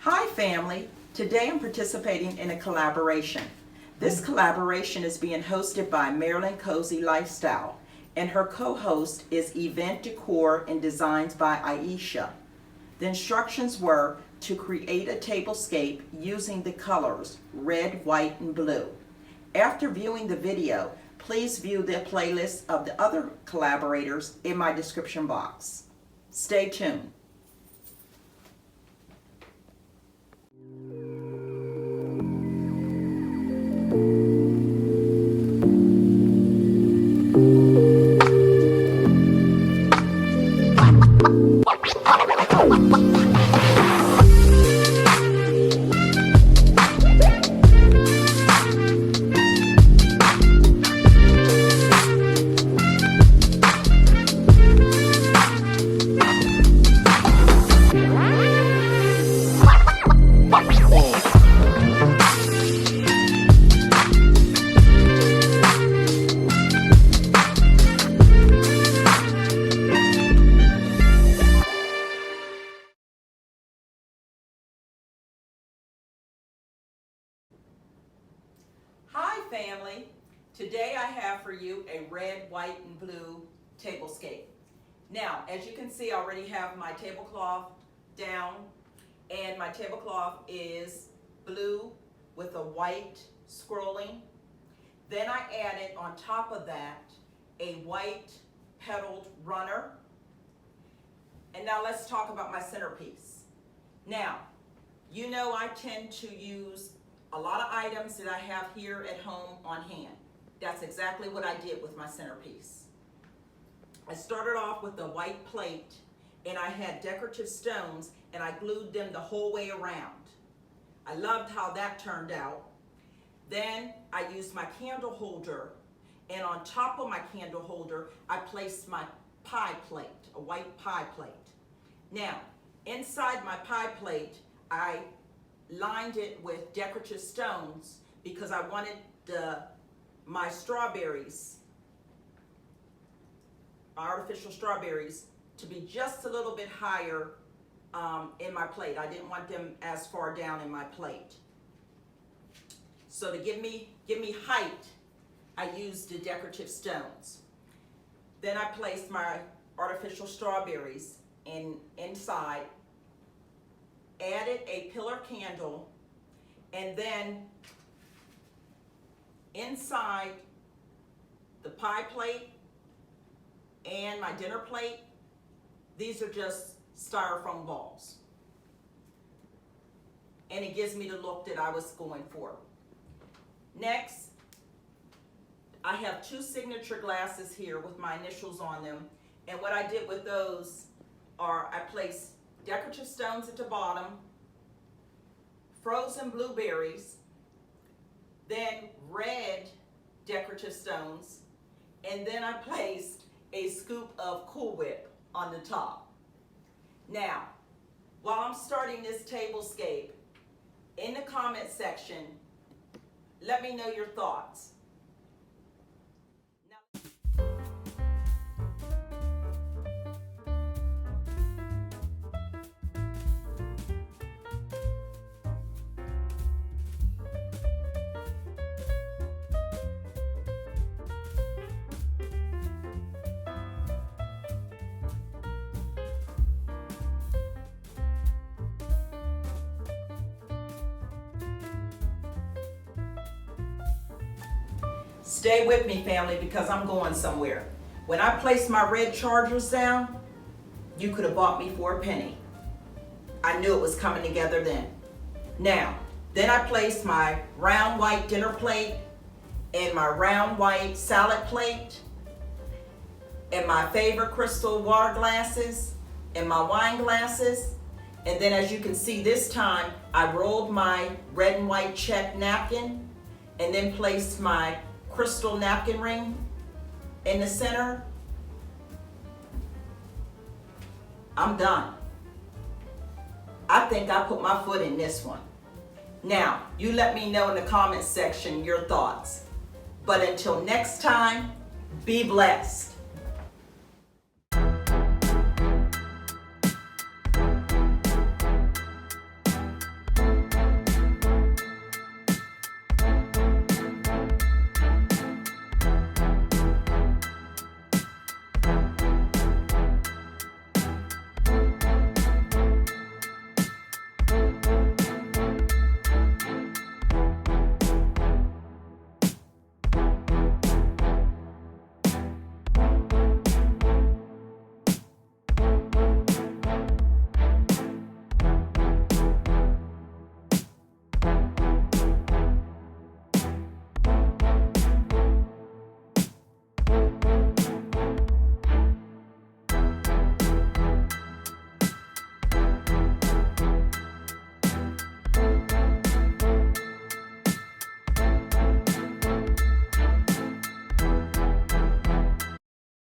Hi family, today I'm participating in a collaboration. This collaboration is being hosted by Maryland Cozy Lifestyle and her co-host is Event Decor and Designs by Aisha. The instructions were to create a tablescape using the colors red, white, and blue. After viewing the video, please view the playlist of the other collaborators in my description box. Stay tuned. Hi family, today I have for you a red, white, and blue tablescape. Now, as you can see, I already have my tablecloth down, and my tablecloth is blue with a white scrolling. Then I added on top of that a white petaled runner. And now let's talk about my centerpiece. Now, you know I tend to use a lot of items that I have here at home on hand. That's exactly what I did with my centerpiece. I started off with a white plate and I had decorative stones and I glued them the whole way around. I loved how that turned out. Then I used my candle holder, and on top of my candle holder I placed my pie plate, a white pie plate. Now, inside my pie plate I lined it with decorative stones because I wanted my strawberries, my artificial strawberries, to be just a little bit higher in my plate. I didn't want them as far down in my plate. So to give me height, I used the decorative stones. Then I placed my artificial strawberries inside, added a pillar candle, and then inside the pie plate and my dinner plate, these are just styrofoam balls. And it gives me the look that I was going for. Next, I have two signature glasses here with my initials on them. And what I did with those are I placed decorative stones at the bottom, frozen blueberries, then red decorative stones, and then I placed a scoop of Cool Whip on the top. Now, while I'm starting this tablescape, in the comment section, let me know your thoughts. Stay with me, family, because I'm going somewhere. When I placed my red chargers down, you could have bought me for a penny. I knew it was coming together then. Now, then I placed my round white dinner plate and my round white salad plate and my favorite crystal water glasses and my wine glasses. And then as you can see this time, I rolled my red and white check napkin and then placed my crystal napkin ring in the center. I'm done. I think I put my foot in this one. Now, you let me know in the comment section your thoughts. But until next time, be blessed.